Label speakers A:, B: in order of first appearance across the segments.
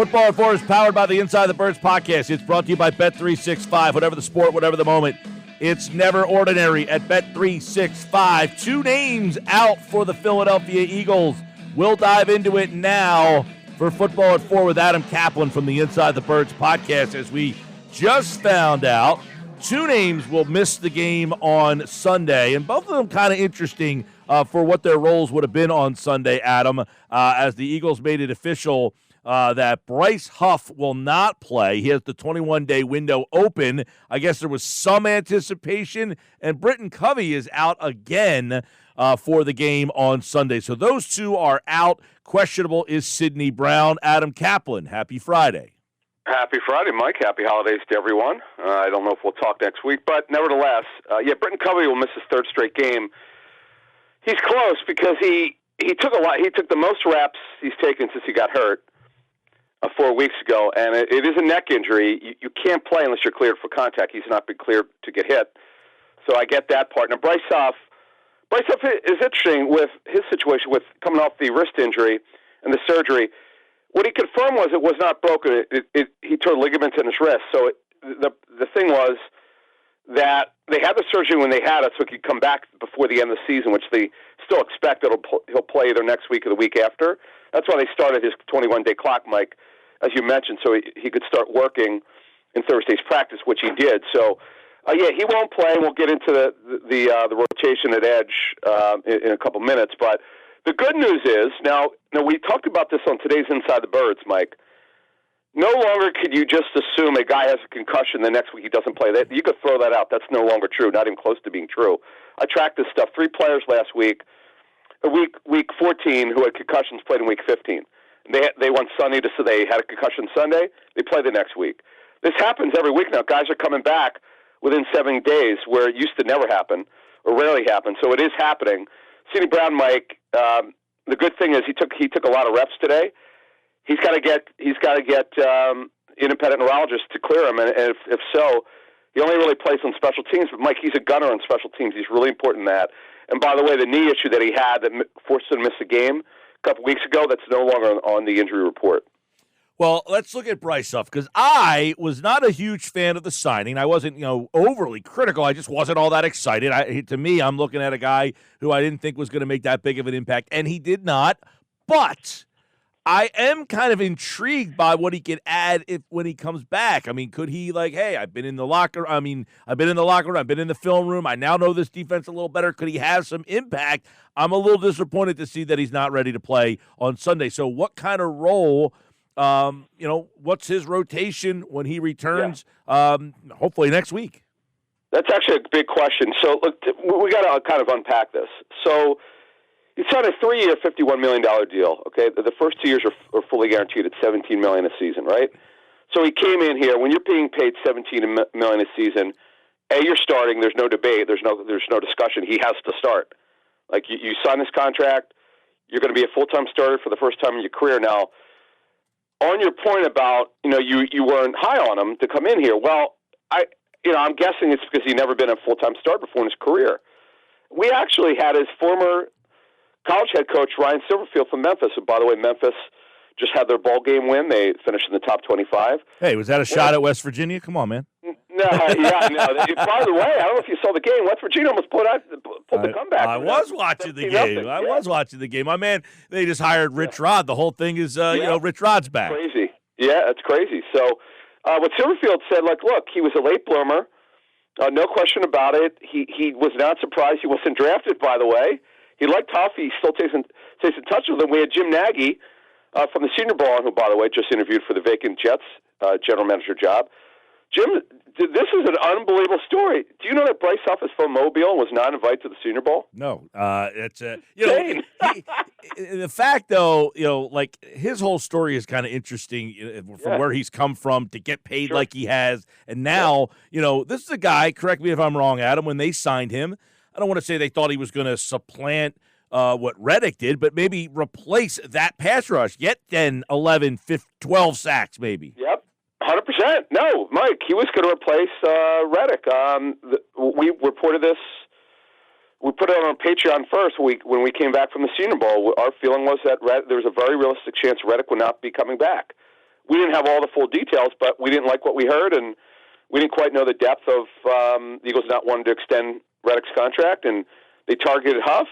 A: Football at 4 is powered by the Inside the Birds podcast. It's brought to you by Bet365. Whatever the sport, whatever the moment, it's never ordinary at Bet365. 2 names out for the Philadelphia Eagles. We'll dive into it now for Football at 4 with Adam Caplan from the Inside the Birds podcast. As we just found out, 2 names will miss the game on Sunday, and both of them kind of interesting for what their roles would have been on Sunday, Adam, as the Eagles made it official that Bryce Huff will not play. He has the 21-day window open. I guess there was some anticipation, and Britton Covey is out again for the game on Sunday. So those 2 are out. Questionable is Sidney Brown. Adam Caplan, happy Friday.
B: Happy Friday, Mike. Happy holidays to everyone. I don't know if we'll talk next week, but nevertheless, Britton Covey will miss his 3rd straight game. He's close because he took a lot. He took the most reps he's taken since he got hurt 4 weeks ago, and it is a neck injury. You can't play unless you're cleared for contact. He's not been cleared to get hit, so I get that part. Now, Bryce Huff is interesting with his situation with coming off the wrist injury and the surgery. What he confirmed was it was not broken. He tore ligaments in his wrist. So the thing was that they had the surgery when they had it, so he could come back before the end of the season, which they still expect he'll play either next week or the week after. That's why they started his 21-day clock, Mike, as you mentioned, so he could start working in Thursday's practice, which he did. So, he won't play. We'll get into the rotation at edge in a couple minutes. But the good news is, now we talked about this on today's Inside the Birds, Mike. No longer could you just assume a guy has a concussion the next week he doesn't play. You could throw that out. That's no longer true, not even close to being true. I tracked this stuff. 3 players last week, week 14, who had concussions played in week 15. They won Sunday, so they had a concussion Sunday. They play the next week. This happens every week now. Guys are coming back within 7 days, where it used to never happen or rarely happen. So it is happening. Sidney Brown, Mike. The good thing is he took a lot of reps today. He's got to get independent neurologist to clear him, and if so, he only really plays on special teams. But Mike, he's a gunner on special teams. He's really important in that. And by the way, the knee issue that he had that forced him to miss the game a couple weeks ago, that's no longer on the injury report.
A: Well, let's look at Bryce Huff, because I was not a huge fan of the signing. I wasn't, overly critical. I just wasn't all that excited. To me, I'm looking at a guy who I didn't think was going to make that big of an impact, and he did not. But I am kind of intrigued by what he could add when he comes back. I mean, could he I've been in the locker room, I've been in the film room, I now know this defense a little better. Could he have some impact? I'm a little disappointed to see that he's not ready to play on Sunday. So what kind of role, what's his rotation when he returns, hopefully next week?
B: That's actually a big question. So look, we got to kind of unpack this. So he signed a 3-year, $51 million deal. Okay, the first 2 years are fully guaranteed at $17 million a season, right? So he came in here. When you're being paid $17 million a season, you're starting. There's no debate. There's no discussion. He has to start. Like you sign this contract, you're going to be a full-time starter for the first time in your career. Now, on your point about you weren't high on him to come in here. Well, I'm guessing it's because he'd never been a full-time starter before in his career. We actually had his former college head coach, Ryan Silverfield from Memphis. And by the way, Memphis just had their bowl game win. They finished in the top 25.
A: Hey, was that a shot at West Virginia? Come on, man.
B: No. By the way, I don't know if you saw the game. West Virginia almost pulled the comeback.
A: I was watching the game. I was watching the game. My man, they just hired Rich Rod. The whole thing is, Rich Rod's back.
B: Crazy. Yeah, it's crazy. So what Silverfield said, look, he was a late bloomer. No question about it. He was not surprised he wasn't drafted, by the way. He liked Huff. He still stays in touch with him. We had Jim Nagy from the Senior Bowl, who, by the way, just interviewed for the vacant Jets general manager job. Jim, this is an unbelievable story. Do you know that Bryce Huff is from Mobile and was not invited to the Senior Bowl?
A: No. It's the fact, though, his whole story is kind of interesting from where he's come from to get paid like he has. And now, this is a guy, correct me if I'm wrong, Adam, when they signed him, I don't want to say they thought he was going to supplant what Reddick did, but maybe replace that pass rush, get 10, 11, 15, 12 sacks maybe.
B: Yep. 100%. No, Mike, he was going to replace Reddick. We reported this. We put it on Patreon first when we came back from the Senior Bowl. Our feeling was that there was a very realistic chance Reddick would not be coming back. we didn't have all the full details, but we didn't like what we heard, and we didn't quite know the depth of the Eagles not wanting to extend Reddick's contract, and they targeted Huff.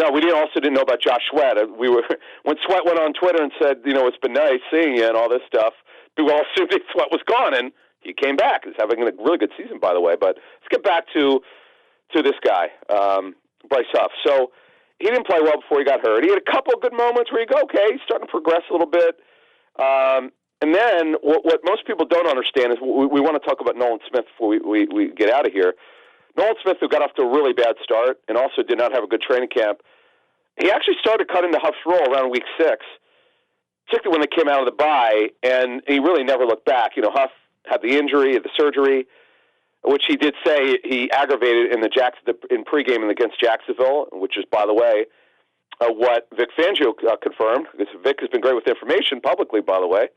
B: No, we also didn't know about Josh Sweat. When Sweat went on Twitter and said, it's been nice seeing you and all this stuff, people all assumed that Sweat was gone, and he came back. He's having a really good season, by the way. But let's get back to this guy, Bryce Huff. So he didn't play well before he got hurt. He had a couple of good moments where you go, okay, he's starting to progress a little bit. And then what most people don't understand is we want to talk about Nolan Smith before we get out of here. Nolan Smith, who got off to a really bad start and also did not have a good training camp, he actually started cutting to Huff's role around week 6, particularly when they came out of the bye, and he really never looked back. Huff had the injury, the surgery, which he did say he aggravated in in pregame against Jacksonville, which is, by the way, what Vic Fangio confirmed, because Vic has been great with information publicly, by the way.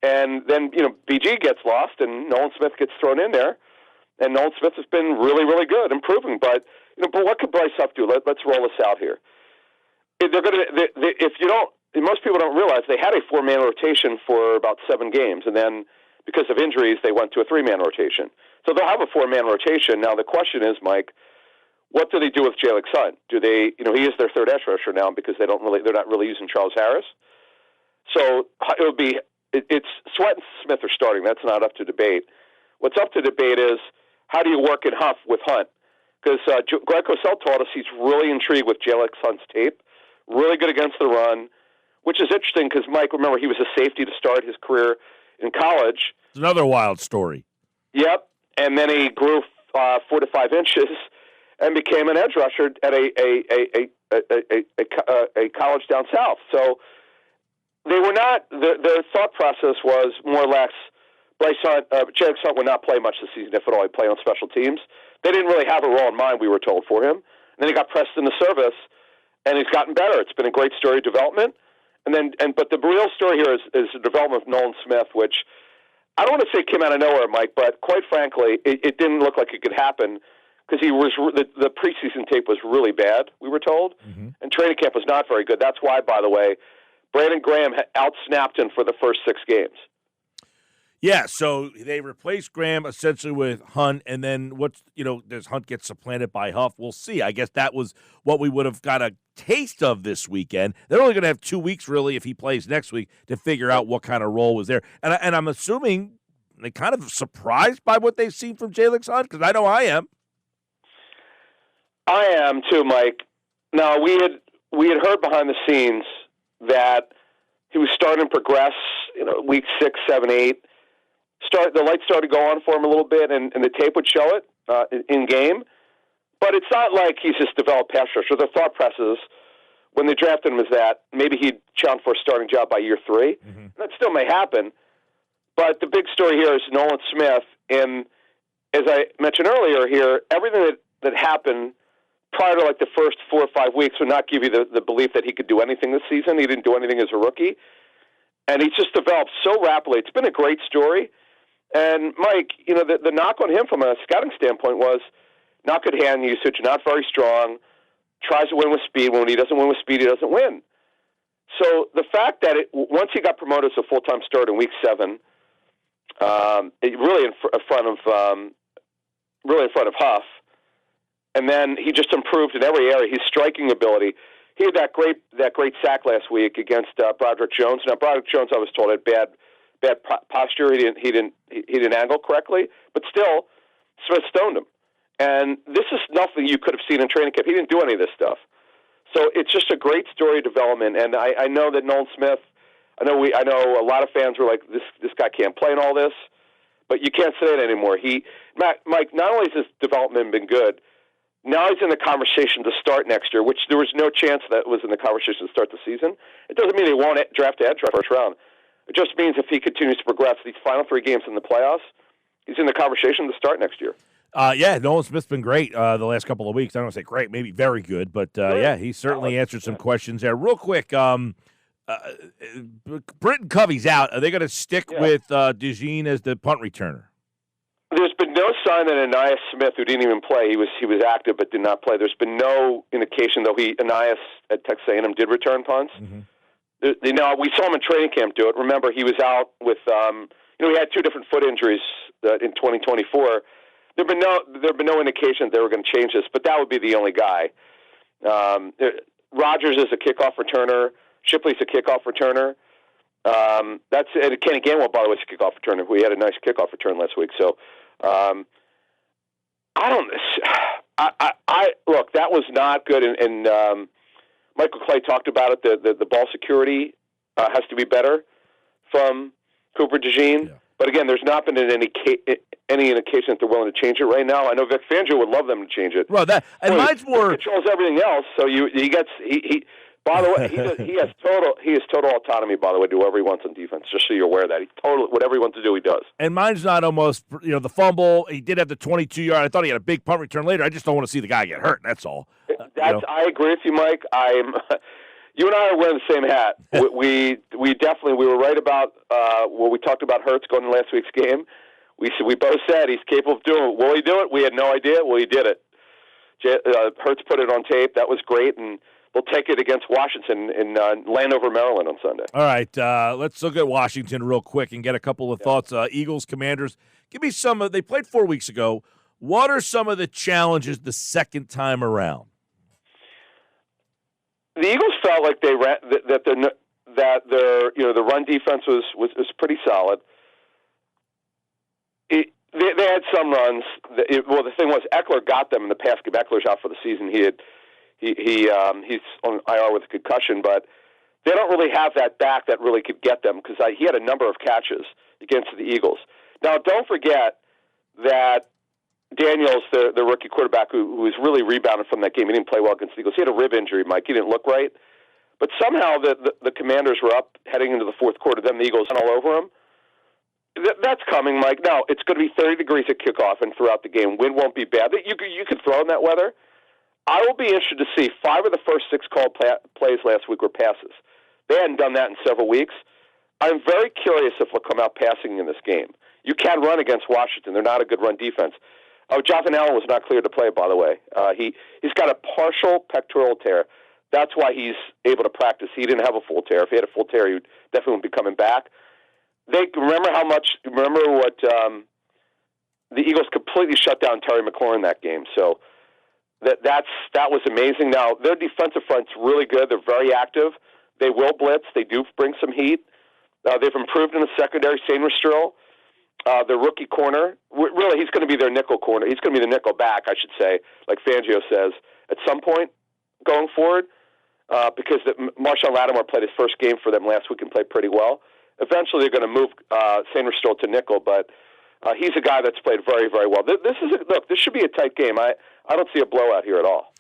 B: And then, BG gets lost, and Nolan Smith gets thrown in there. And Nolan Smith has been really, really good, improving. But but what could Bryce Huff do? Let's roll this out here. Most people don't realize they had a 4-man rotation for about 7 games, and then because of injuries, they went to a 3-man rotation. So they'll have a 4-man rotation. Now the question is, Mike, what do they do with Jalen Hunt? Do they, he is their third edge rusher now because they're not really using Charles Harris. So it's Sweat and Smith are starting. That's not up to debate. What's up to debate is, how do you work in Huff with Hunt? Because Greg Cosell told us he's really intrigued with Jalen Hunt's tape, really good against the run, which is interesting because, Mike, remember, he was a safety to start his career in college.
A: It's another wild story.
B: Yep, and then he grew 4 to 5 inches and became an edge rusher at a college down south. So they were not, their thought process was more or less, Jalen Hunt would not play much this season, if at all. He'd play on special teams. They didn't really have a role in mind, we were told, for him. And then he got pressed into service, and he's gotten better. It's been a great story of development. But the real story here is the development of Nolan Smith, which I don't want to say came out of nowhere, Mike, but quite frankly, it didn't look like it could happen because the preseason tape was really bad, we were told, and training camp was not very good. That's why, by the way, Brandon Graham outsnapped him for the first 6 games.
A: Yeah, so they replaced Graham essentially with Hunt, and then does Hunt get supplanted by Huff? We'll see. I guess that was what we would have got a taste of this weekend. They're only going to have 2 weeks, really, if he plays next week, to figure out what kind of role was there. And I'm assuming they're kind of surprised by what they've seen from Jalen Hunt, because I know I am.
B: I am too, Mike. Now, we had heard behind the scenes that he was starting to progress, week 6, 7, 8. The lights started to go on for him a little bit, and the tape would show it in game. But it's not like he's just developed pass rusher. The thought process when they drafted him is that maybe he'd challenge for a starting job by year 3. That still may happen. But the big story here is Nolan Smith. And as I mentioned earlier here, everything that happened prior to the first 4 or 5 weeks would not give you the belief that he could do anything this season. He didn't do anything as a rookie. And he's just developed so rapidly. It's been a great story. And, Mike, the knock on him from a scouting standpoint was not good hand usage, not very strong, tries to win with speed. When he doesn't win with speed, he doesn't win. So the fact that once he got promoted to a full-time starter in week 7, really in front of Huff, and then he just improved in every area. His striking ability. He had that great sack last week against Broderick Jones. Now, Broderick Jones, I was told, had bad posture. He didn't angle correctly, but still, Smith stoned him. And this is nothing you could have seen in training camp. He didn't do any of this stuff. So it's just a great story of development. And I know that Nolan Smith. I know a lot of fans were like, this guy can't play in all this, but you can't say it anymore. Mike, not only has his development been good, now he's in the conversation to start next year, which there was no chance that was in the conversation to start the season. It doesn't mean they won't draft the edge first round. It just means if he continues to progress these final 3 games in the playoffs, he's in the conversation to start next year.
A: Nolan Smith's been great the last couple of weeks. I don't want to say great, maybe very good, but he certainly answered some questions there. Real quick, Britton Covey's out. Are they going to stick with DeJean as the punt returner?
B: There's been no sign that Anias Smith, who didn't even play, he was active but did not play. There's been no indication, though Anias at Texas A&M did return punts. We saw him in training camp do it. Remember, he was out with, he had 2 different foot injuries in 2024. There have been no indication that they were going to change this, but that would be the only guy. Rogers is a kickoff returner. Shipley's a kickoff returner. And Kenny Gainwell, by the way, is a kickoff returner. We had a nice kickoff return last week. So, look, that was not good. And Michael Clay talked about it. The ball security has to be better from Cooper DeJean. Yeah. But again, there's not been any indication that they're willing to change it right now. I know Vic Fangio would love them to change it.
A: Well, mine's more
B: he controls everything else. So he gets. By the way, he has total autonomy. By the way, to do whatever he wants on defense. Just so you're aware of that whatever he wants to do, he does.
A: And mine's not almost the fumble. He did have the 22-yard. I thought he had a big punt return later. I just don't want to see the guy get hurt. That's all.
B: I agree with you, Mike. You and I are wearing the same hat. We were right about what we talked about Hurts going in last week's game. We both said he's capable of doing it. Will he do it? We had no idea. Well, he did it. Hurts put it on tape. That was great, and we'll take it against Washington in Landover, Maryland on Sunday.
A: All right, let's look at Washington real quick and get a couple of thoughts. Eagles, Commanders. Give me some they played 4 weeks ago. What are some of the challenges the second time around?
B: The Eagles felt like they ran that their the run defense was pretty solid. They had some runs. The thing was Eckler got them in the past game. Eckler's out for the season. He's on IR with a concussion, but they don't really have that back that really could get them because he had a number of catches against the Eagles. Now, don't forget that Daniels, the rookie quarterback who was really rebounded from that game, he didn't play well against the Eagles. He had a rib injury, Mike. He didn't look right. But somehow the Commanders were up heading into the fourth quarter. Then the Eagles went all over them. That's coming, Mike. Now, it's going to be 30 degrees at kickoff and throughout the game. Wind won't be bad. You could throw in that weather. I will be interested to see 5 of the first 6 called plays last week were passes. They hadn't done that in several weeks. I'm very curious if they'll come out passing in this game. You can run against Washington. They're not a good run defense. Jonathan Allen was not cleared to play, by the way. He's got a partial pectoral tear. That's why he's able to practice. He didn't have a full tear. If he had a full tear, he definitely wouldn't be coming back. Remember what the Eagles completely shut down Terry McLaurin that game. So that was amazing. Now, their defensive front's really good. They're very active. They will blitz. They do bring some heat. They've improved in the secondary. Sainer Strill, their rookie corner, really he's going to be their nickel corner. He's going to be the nickel back, I should say, like Fangio says, at some point going forward, because Marshawn Lattimore played his first game for them last week and played pretty well. Eventually they're going to move Sainer Strill to nickel, but he's a guy that's played very, very well. This should be a tight game. I don't see a blowout here at all.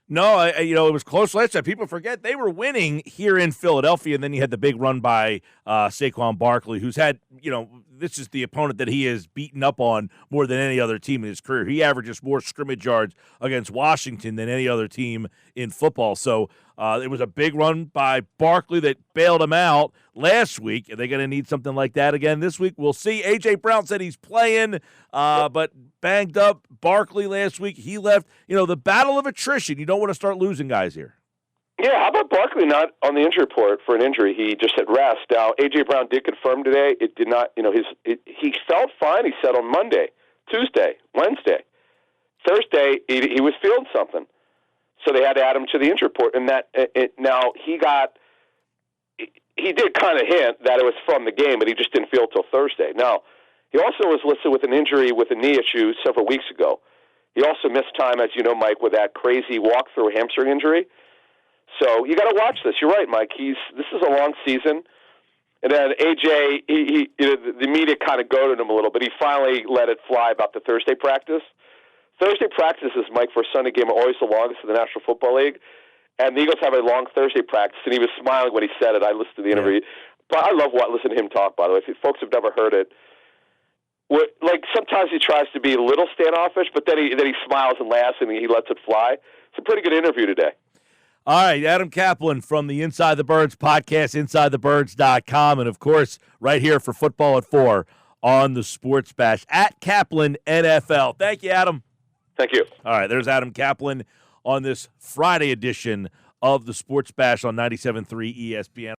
A: No, it was close last time. People forget they were winning here in Philadelphia, and then you had the big run by Saquon Barkley, who's had, this is the opponent that he has beaten up on more than any other team in his career. He averages more scrimmage yards against Washington than any other team in football. So it was a big run by Barkley that bailed him out last week. Are they going to need something like that again this week? We'll see. AJBrown said he's playing, but banged up. Barkley last week, he left. The battle of attrition. You don't want to start losing guys here.
B: Yeah, how about Barkley not on the injury report for an injury? He just had rest. Now, AJBrown did confirm today. It did not, he felt fine, he said, on Monday, Tuesday, Wednesday. Thursday, he was feeling something. So they had to add him to the injury report. And now he did kind of hint that it was from the game, but he just didn't feel till Thursday. Now, he also was listed with an injury with a knee issue several weeks ago. He also missed time, as you know, Mike, with that crazy walk-through hamstring injury. So you got to watch this. You're right, Mike. This is a long season. And then AJ, the media kind of goaded him a little, but he finally let it fly about the Thursday practice. Thursday practices, Mike, for a Sunday game are always the longest in the National Football League. And the Eagles have a long Thursday practice, and he was smiling when he said it. I listened to the interview. But I love listening to him talk, by the way. If folks have never heard it, sometimes he tries to be a little standoffish, but then he smiles and laughs and he lets it fly. It's a pretty good interview today.
A: All right, Adam Caplan from the Inside the Birds podcast, InsideTheBirds.com, and, of course, right here for Football at 4 on the Sports Bash, at Caplan NFL. Thank you, Adam.
B: Thank you.
A: All right, there's Adam Caplan on this Friday edition of the Sports Bash on 97.3 ESPN.